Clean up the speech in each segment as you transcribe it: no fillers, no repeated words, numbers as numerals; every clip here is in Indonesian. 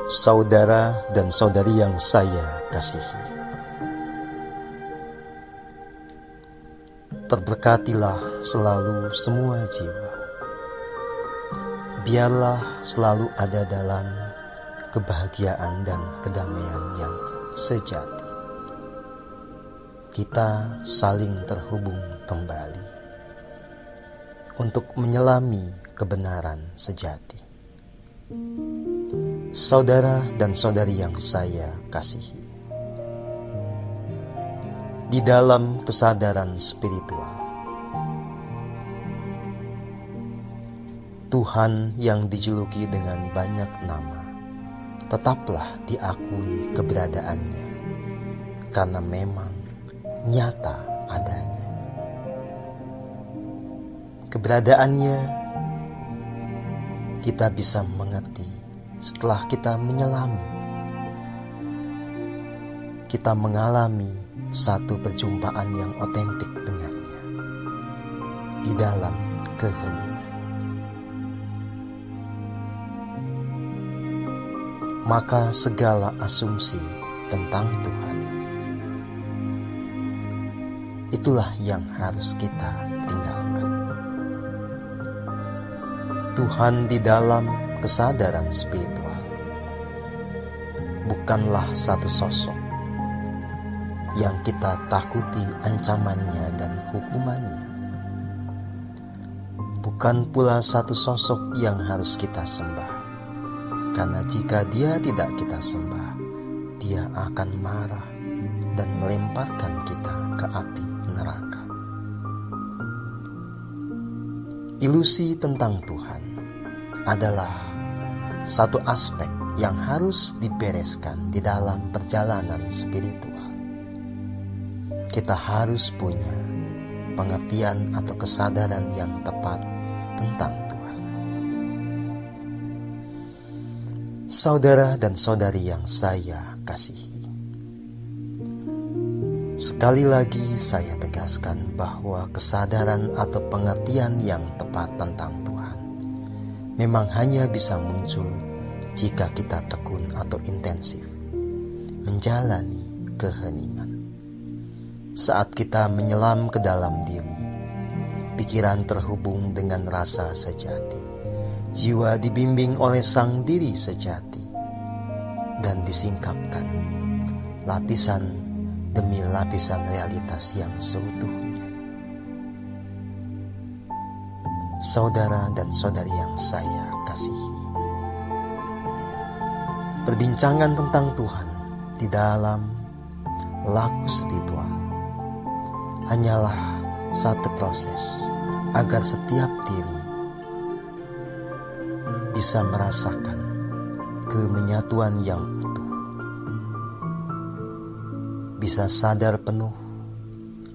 Saudara dan saudari yang saya kasihi, terberkatilah selalu semua jiwa. Biarlah selalu ada dalam kebahagiaan dan kedamaian yang sejati. Kita saling terhubung kembali untuk menyelami kebenaran sejati. Saudara dan saudari yang saya kasihi, di dalam kesadaran spiritual, Tuhan yang dijuluki dengan banyak nama tetaplah diakui keberadaannya, karena memang nyata adanya. Keberadaannya kita bisa mengerti setelah kita menyelami, kita mengalami satu perjumpaan yang otentik dengannya di dalam keheningan. Maka segala asumsi tentang Tuhan, itulah yang harus kita tinggalkan. Tuhan di dalam kesadaran spiritual bukanlah satu sosok yang kita takuti ancamannya dan hukumannya. Bukan pula satu sosok yang harus kita sembah, karena jika dia tidak kita sembah, dia akan marah dan melemparkan kita ke api neraka. Ilusi tentang Tuhan adalah satu aspek yang harus dibereskan di dalam perjalanan spiritual. Kita harus punya pengertian atau kesadaran yang tepat tentang Tuhan. Saudara dan saudari yang saya kasihi, sekali lagi saya tegaskan bahwa kesadaran atau pengertian yang tepat tentang Tuhan memang hanya bisa muncul jika kita tekun atau intensif menjalani keheningan. Saat kita menyelam ke dalam diri, pikiran terhubung dengan rasa sejati, jiwa dibimbing oleh sang diri sejati, dan disingkapkan lapisan demi lapisan realitas yang seutuhnya. Saudara dan saudari yang saya kasihi, perbincangan tentang Tuhan di dalam laku spiritual hanyalah satu proses agar setiap diri bisa merasakan kemenyatuan yang utuh, bisa sadar penuh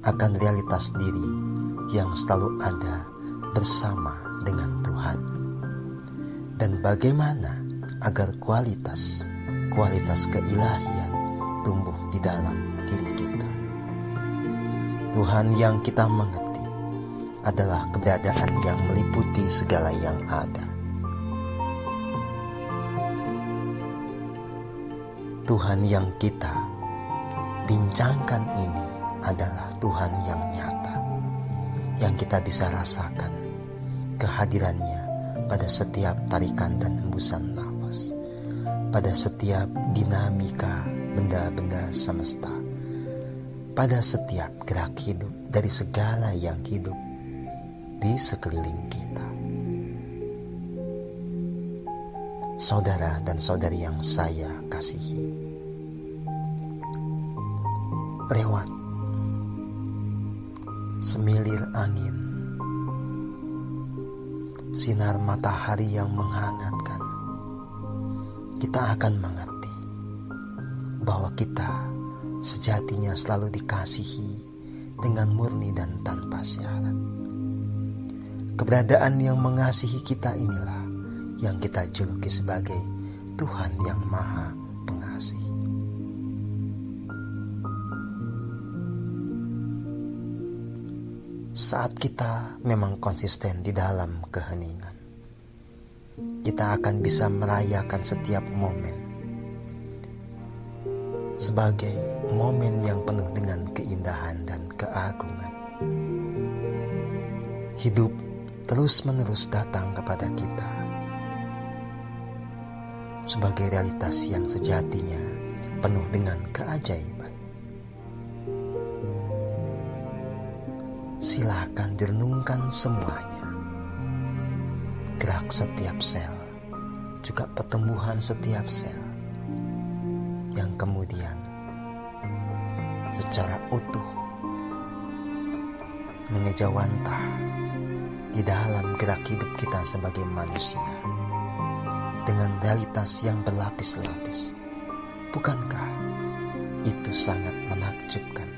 akan realitas diri yang selalu ada bersama dengan Tuhan, dan bagaimana agar kualitas keilahian tumbuh di dalam diri kita. Tuhan yang kita mengerti adalah keberadaan yang meliputi segala yang ada. Tuhan yang kita bincangkan ini adalah Tuhan yang nyata, yang kita bisa rasakan kehadirannya pada setiap tarikan dan hembusan nafas, pada setiap dinamika benda-benda semesta, pada setiap gerak hidup dari segala yang hidup di sekeliling kita. Saudara dan saudari yang saya kasihi, lewat semilir angin, sinar matahari yang menghangatkan, kita akan mengerti bahwa kita sejatinya selalu dikasihi dengan murni dan tanpa syarat. Keberadaan yang mengasihi kita inilah yang kita juluki sebagai Tuhan yang Maha Pengasih. Saat kita memang konsisten di dalam keheningan, kita akan bisa merayakan setiap momen sebagai momen yang penuh dengan keindahan dan keagungan. Hidup terus-menerus datang kepada kita sebagai realitas yang sejatinya penuh dengan keajaiban. Silakan direnungkan semuanya. Gerak setiap sel, juga pertumbuhan setiap sel, yang kemudian secara utuh mengejawantah di dalam gerak hidup kita sebagai manusia dengan realitas yang berlapis-lapis. Bukankah itu sangat menakjubkan?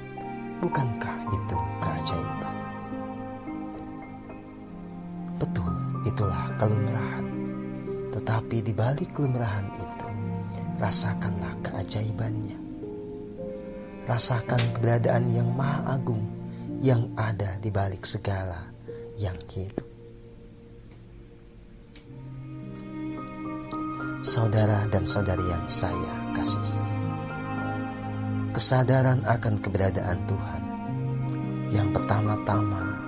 Bukankah itu keajaiban? Betul, itulah kelumrahan. Tetapi di balik kelumrahan itu, rasakanlah keajaibannya. Rasakan keberadaan yang maha agung yang ada di balik segala yang hidup. Saudara dan saudari yang saya kasihi, kesadaran akan keberadaan Tuhan yang pertama-tama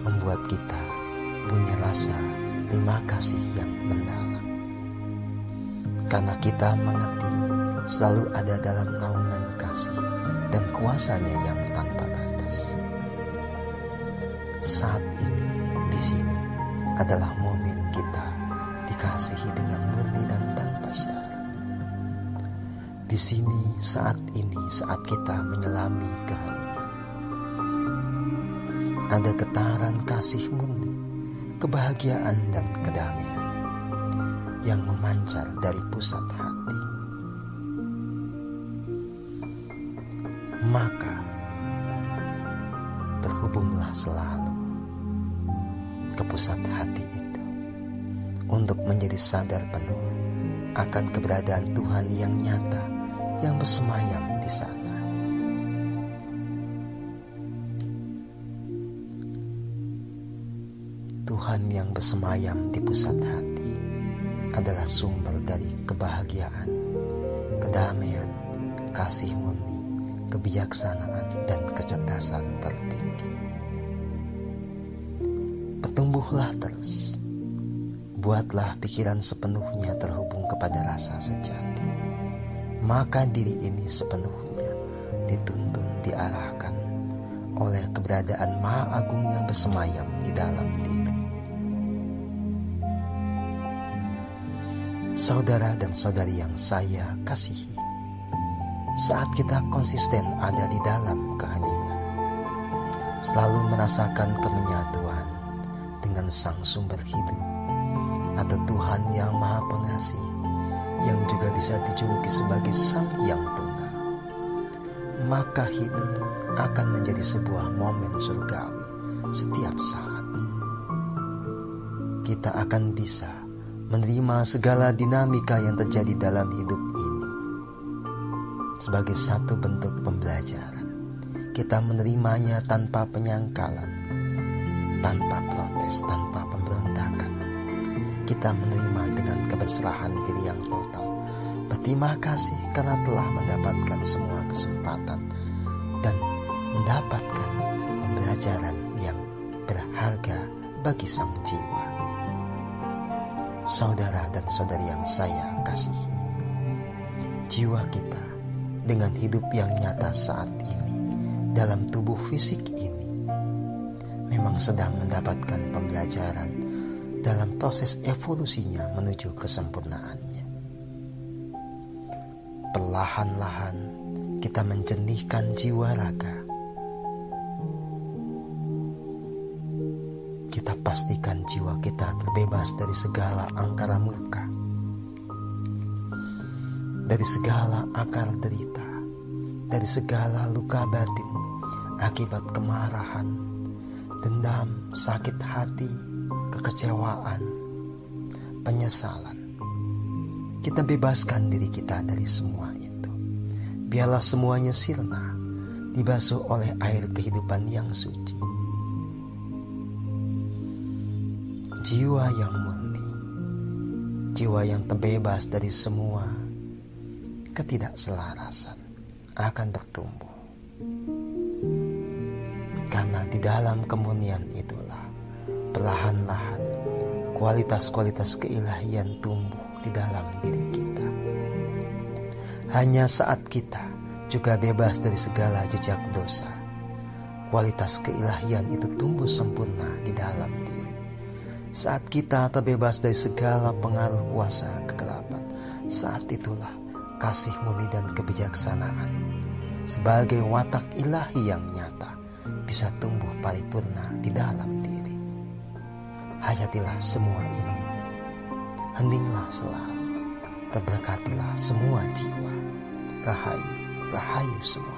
membuat kita punya rasa terima kasih yang mendalam. Karena kita mengerti selalu ada dalam naungan kasih dan kuasanya yang tanpa batas. Saat ini, di sini adalah momen kita dikasihi dengan murni dan tanpa syarat. Di sini, saat ini, saat kita menyelami keheningan, ada getaran kasih murni, kebahagiaan dan kedamaian yang memancar dari pusat hati. Maka terhubunglah selalu ke pusat hati itu untuk menjadi sadar penuh akan keberadaan Tuhan yang nyata yang bersemayam di sana. Tuhan yang bersemayam di pusat hati adalah sumber dari kebahagiaan, kedamaian, kasih murni, kebijaksanaan, dan kecerdasan tertinggi. Bertumbuhlah terus. Buatlah pikiran sepenuhnya terhubung kepada rasa sejati. Maka diri ini sepenuhnya dituntun, diarahkan oleh keberadaan Maha Agung yang bersemayam di dalam diri. Saudara dan saudari yang saya kasihi, saat kita konsisten ada di dalam keheningan, selalu merasakan kemenyatuan dengan Sang Sumber Hidup atau Tuhan yang Maha Pengasih, yang juga bisa dijuluki sebagai Sang Hyang Tunggal, maka hidup akan menjadi sebuah momen surgawi setiap saat. Kita akan bisa menerima segala dinamika yang terjadi dalam hidup ini sebagai satu bentuk pembelajaran. Kita menerimanya tanpa penyangkalan, tanpa protes, tanpa pemberontakan. Kita menerima dengan keberserahan diri yang total. Berterima kasih karena telah mendapatkan semua kesempatan dan mendapatkan pembelajaran yang berharga bagi sang jiwa. Saudara dan saudari yang saya kasihi, jiwa kita dengan hidup yang nyata saat ini dalam tubuh fisik ini memang sedang mendapatkan pembelajaran dalam proses evolusinya menuju kesempurnaannya. Perlahan-lahan kita menjernihkan jiwa raga. Kita pastikan jiwa kita terbebas dari segala angkara murka, dari segala akar derita, dari segala luka batin akibat kemarahan, dendam, sakit hati, kekecewaan, penyesalan. Kita bebaskan diri kita dari semua itu. Biarlah semuanya sirna, dibasuh oleh air kehidupan yang suci. Jiwa yang murni, jiwa yang terbebas dari semua ketidakselarasan. akan bertumbuh. Karena di dalam kemurnian itulah perlahan-lahan kualitas-kualitas keilahian tumbuh di dalam diri kita. Hanya saat kita juga bebas dari segala jejak dosa, kualitas keilahian itu tumbuh sempurna di dalam diri. Saat kita terbebas dari segala pengaruh kuasa kegelapan, saat itulah kasih murni dan kebijaksanaan sebagai watak ilahi yang nyata bisa tumbuh paripurna di dalam diri. Hayatilah semua ini, heninglah selalu, terberkatilah semua jiwa. Rahayu, rahayu semua.